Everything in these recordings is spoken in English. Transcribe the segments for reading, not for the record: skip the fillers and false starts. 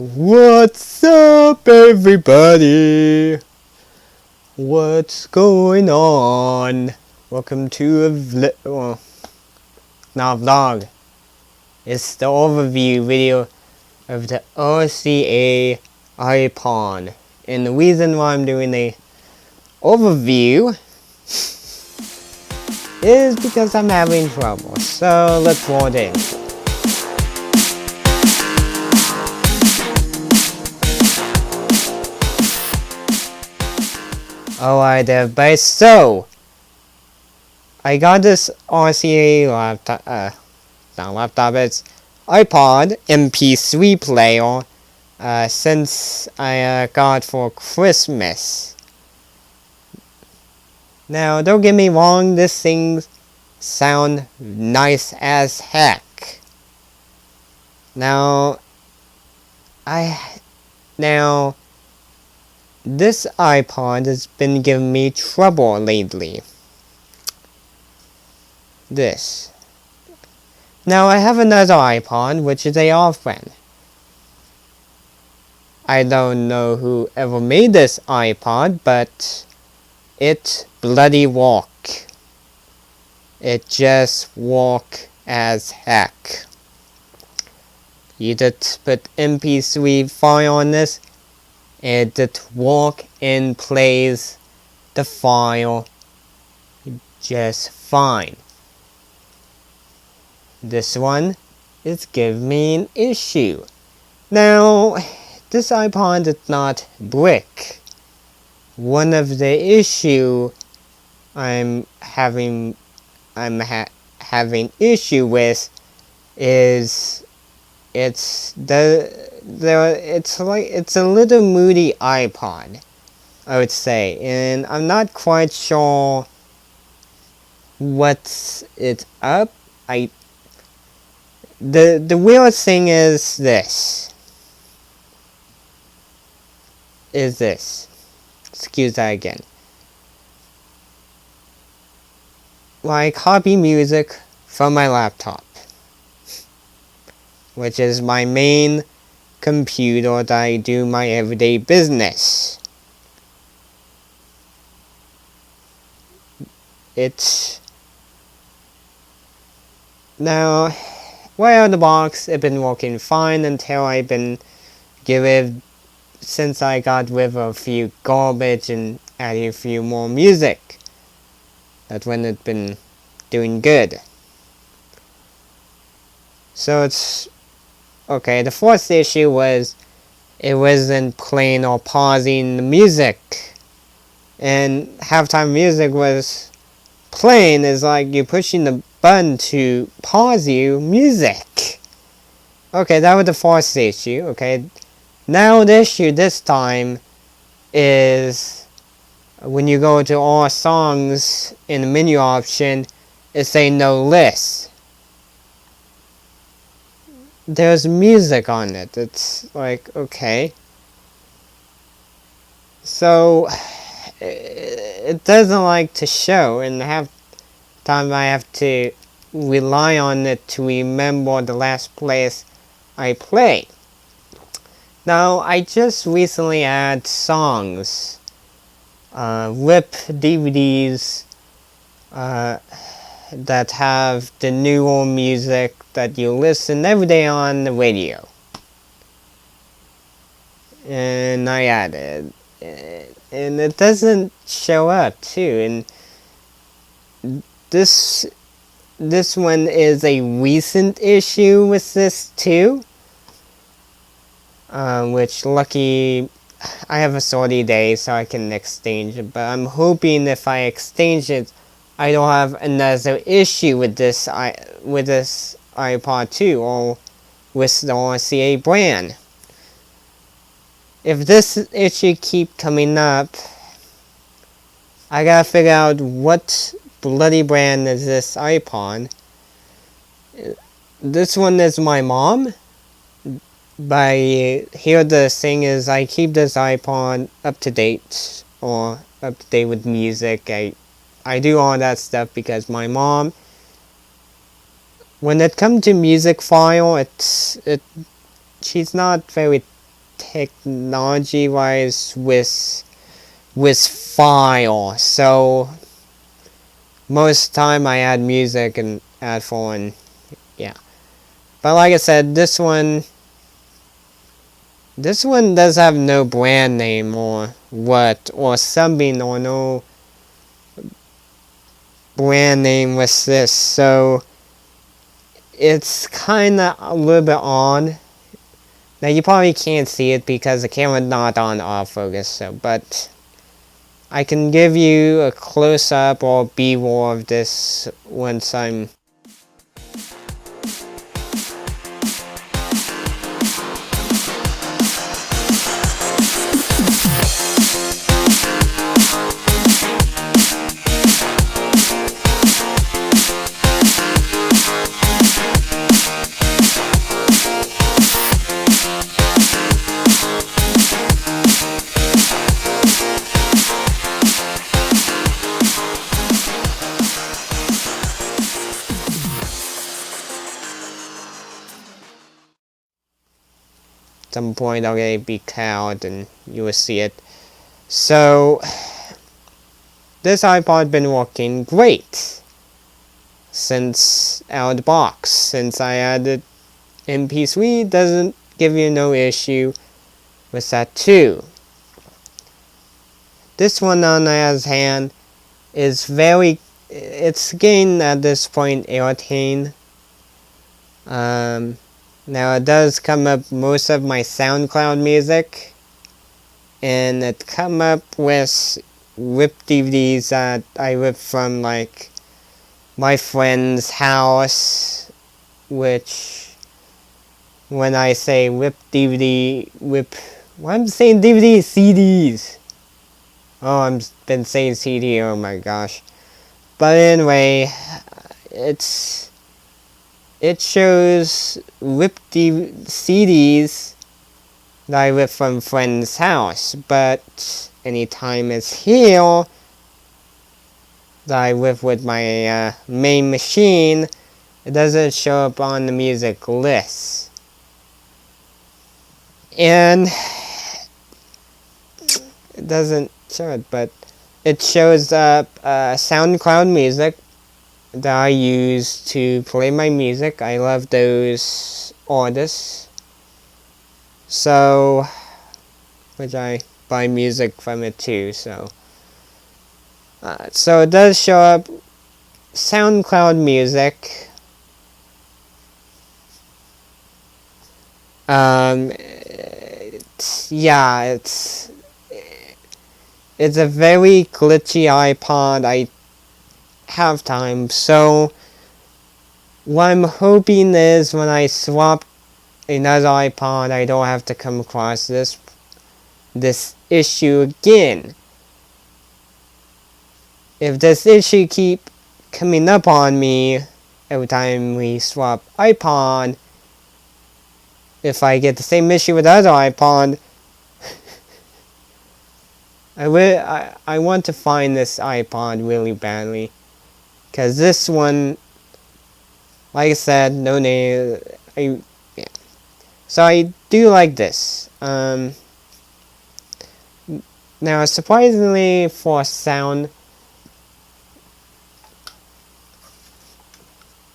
What's up, everybody? What's going on? Welcome to not a vlog. It's the overview video of the RCA ipod. And the reason why I'm doing the overview is because I'm having trouble. So let's roll it in. Alright everybody, so I got this RCA laptop, not laptop, it's iPod MP3 player since I got for Christmas. Now don't get me wrong, this thing sound nice as heck. Now this iPod has been giving me trouble lately. This. Now I have another iPod, which is a off-brand. I don't know who ever made this iPod, but it bloody walk. It just walk as heck. You just put MP3 file on this, and it walk and plays the file just fine. This one is giving me an issue. Now, this iPod is not brick. One of the issue I'm having issue with is it's a little moody iPod, I would say, and I'm not quite sure what's it up. The weird thing is this. Excuse that again. I copy music from my laptop, which is my main computer that I do my everyday business. Now, right out of the box, it's been working fine until I've been since I got rid of a few garbage and added a few more music. That's when it's been doing good. So it's okay. The first issue was it wasn't playing or pausing the music, and halftime music was playing is like you're pushing the button to pause you music. Okay, that was the first issue. Okay, now the issue this time is when you go to all songs in the menu option, it say no list. There's music on it. It's like, okay. So it doesn't like to show, and half time I have to rely on it to remember the last place I played. Now I just recently added songs, RIP DVDs that have the newer music that you listen every day on the radio, and I added, and it doesn't show up too. And this one is a recent issue with this too, which lucky I have a 30 days so I can exchange it, but I'm hoping if I exchange it I don't have another issue with this iPod 2 or with the RCA brand. If this issue keep coming up, I gotta figure out what bloody brand is this iPod. This one is my mom. But here the thing is, I keep this iPod up to date with music. I do all that stuff because my mom, when it comes to music file, she's not very technology wise with file. So most time I add music and add file, and yeah. But like I said, this one does have no brand name or subbing or no brand name with this, so it's kinda a little bit odd. Now you probably can't see it because the camera's not on autofocus, so but I can give you a close-up or B-roll of this once I'm some point I'll be out and you will see it. So this iPod been working great since out of the box. Since I added MP3, doesn't give you no issue with that too. This one on the other hand is it's getting at this point airtame. Now it does come up most of my SoundCloud music, and it come up with ripped DVDs that I ripped from like my friend's house, which when I say ripped DVD, why am I saying DVD? CDs. Oh, I've been saying CD, oh my gosh. But anyway, it shows ripped CDs that I ripped from friend's house, but anytime it's here that I ripped with my main machine, it doesn't show up on the music list. And it doesn't show it, but it shows up SoundCloud music that I use to play my music. I love those artists, so which I buy music from it too. So it does show up SoundCloud music. It's a very glitchy iPod. I have time, so what I'm hoping is when I swap another iPod, I don't have to come across this issue again. If this issue keep coming up on me every time we swap iPod, if I get the same issue with the other iPod, I want to find this iPod really badly. Because this one, like I said, no name. Yeah. So I do like this. Now, surprisingly for sound,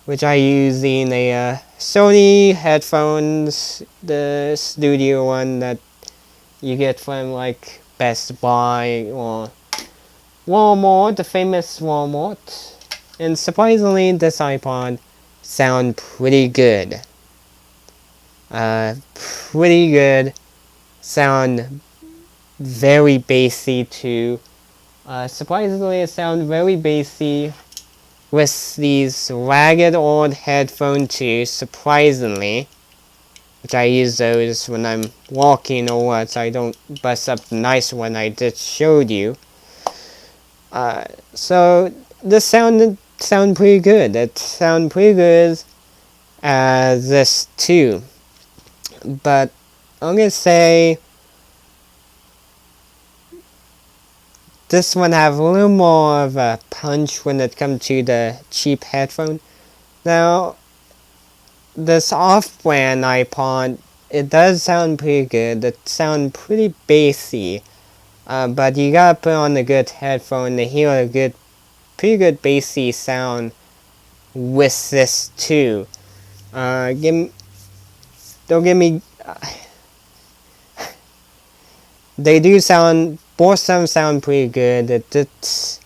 which I use in a Sony headphones, the studio one that you get from like Best Buy or Walmart, the famous Walmart. And surprisingly, this iPod sound pretty good. Pretty good. Sound very bassy too. Surprisingly, it sounds very bassy with these ragged old headphones too. Surprisingly, which I use those when I'm walking or what, so I don't bust up the nice one I just showed you. So the sound pretty good. It sound pretty good as this too. But I'm gonna say this one have a little more of a punch when it comes to the cheap headphone. Now, this off-brand iPod, it does sound pretty good. It sounds pretty bassy. But you gotta put on a good headphone to hear a pretty good bassy sound with this too. Don't give me. They do sound. Both of them sound pretty good. It's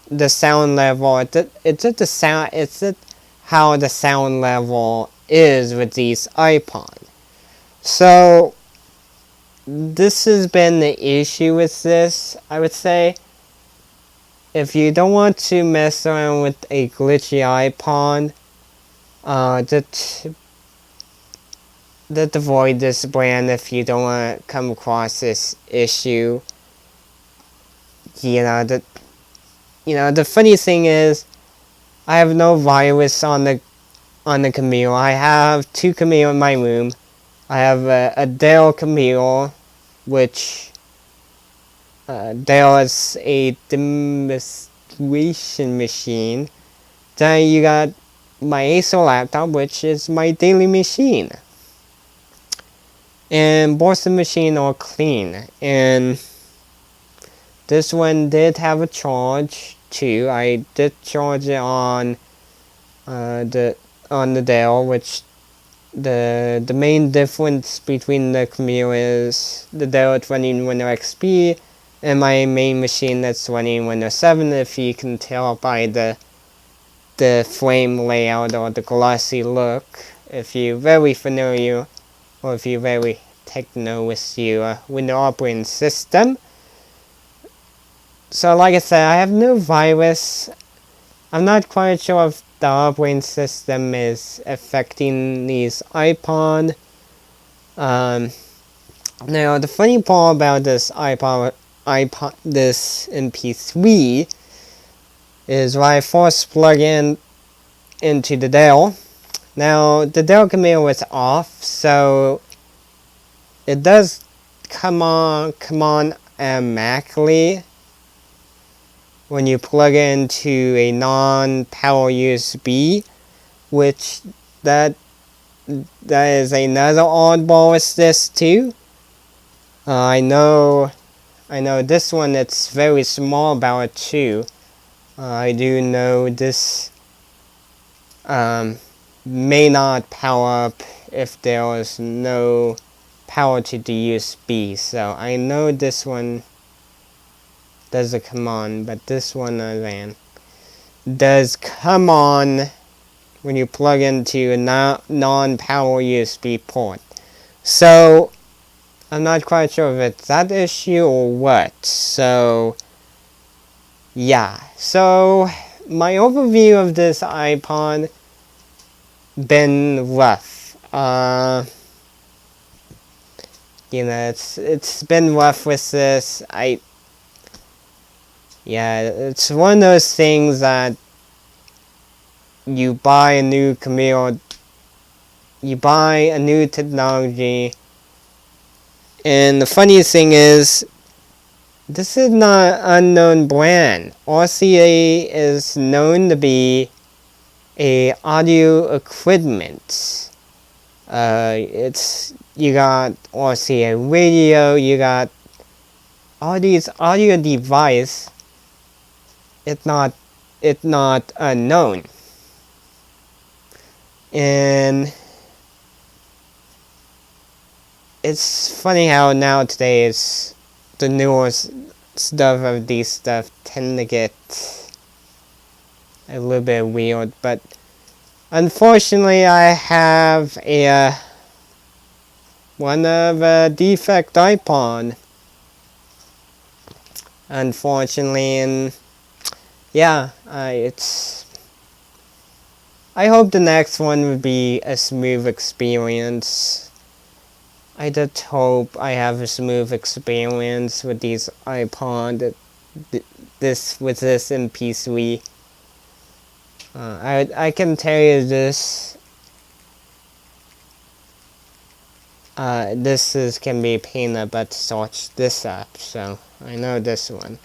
the sound level. It's just the sound. It's just how the sound level is with these iPod. So this has been the issue with this, I would say. If you don't want to mess around with a glitchy iPod, just avoid this brand if you don't want to come across this issue. The funny thing is, I have no virus on the Camille. I have 2 Camille in my room. I have a Dell Camille, which Dell is a demonstration machine. Then you got my Acer laptop, which is my daily machine. And both the machine are clean. And this one did have a charge too. I did charge it on the Dell, which the main difference between the Camille is the Dell is running Windows XP and my main machine that's running Windows 7, if you can tell by the frame layout or the glossy look. If you're very familiar or if you're very techno with your Windows operating system. So like I said, I have no virus. I'm not quite sure if the operating system is affecting these iPod. Now the funny part about this this MP3 is when I first plug into the Dell. Now the Dell Camille was off, so it does come on automatically when you plug into a non-power USB, which that is another oddball with this too. I know this one, it's very small about it too. I do know this may not power up if there is no power to the USB. So I know this one doesn't come on, but this one does come on when you plug into a non-power USB port. So I'm not quite sure if it's that issue or what. So yeah, so my overview of this iPod been rough. It's been rough with this. It's one of those things that you buy a new Camille, you buy a new technology, and the funniest thing is, this is not an unknown brand. RCA is known to be a audio equipment. You got RCA radio, you got all these audio devices. It's not unknown. And it's funny how nowadays the newer stuff of these stuff tend to get a little bit weird, but unfortunately I have a defect iPod, unfortunately, and yeah, I hope the next one would be a smooth experience. I just hope I have a smooth experience with these iPod, with this MP3. I can tell you this. Can be a pain in the butt to search this up, so I know this one.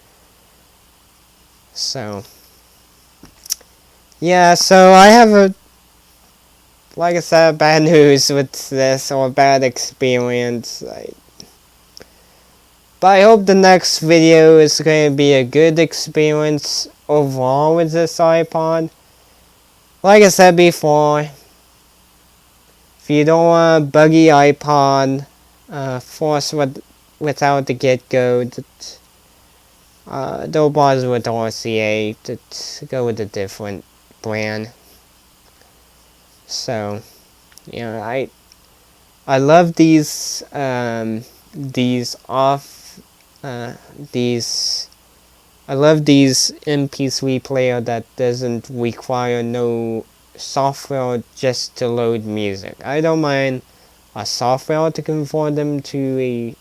So yeah, so I have like I said, bad news with this, or bad experience. But I hope the next video is going to be a good experience overall with this iPod. Like I said before, if you don't want a buggy iPod, force without the get-go, don't bother with RCA, go with a different brand. So, I love these I love these MP3 player that doesn't require no software just to load music. I don't mind a software to convert them to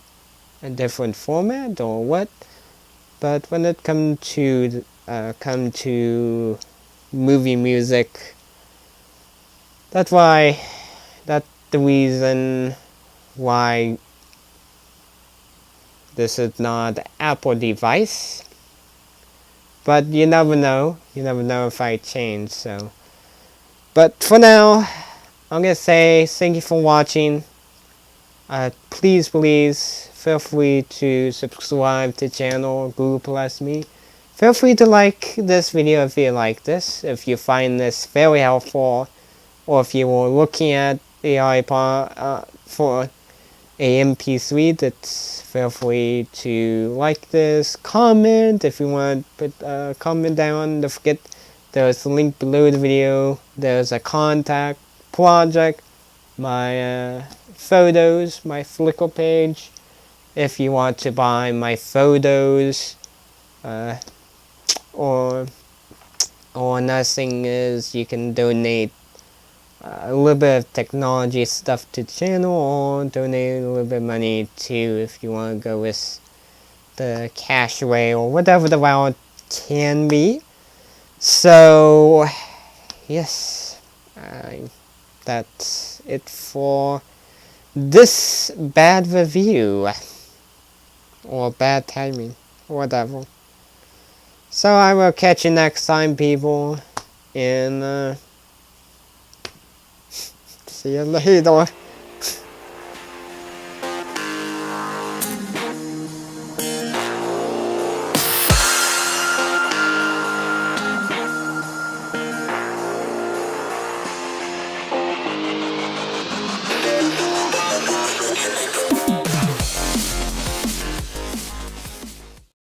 a different format or what, but when it come to movie music, that's the reason why this is not an Apple device. But you never know if I change. So, but for now, I'm gonna say thank you for watching. Please feel free to subscribe to the channel, Google Plus me. Feel free to like this video if you like this, if you find this very helpful, or if you were looking at the iPod for a MP3, feel free to like this, comment if you want, put a comment down. Don't forget there's a link below the video, there's a contact, project, my photos, my Flickr page, if you want to buy my photos, or another thing is you can donate a little bit of technology stuff to the channel, or donate a little bit of money too if you want to go with the cash way or whatever the route can be. So yes, that's it for this bad review or bad timing or whatever. So I will catch you next time, people, and see you later.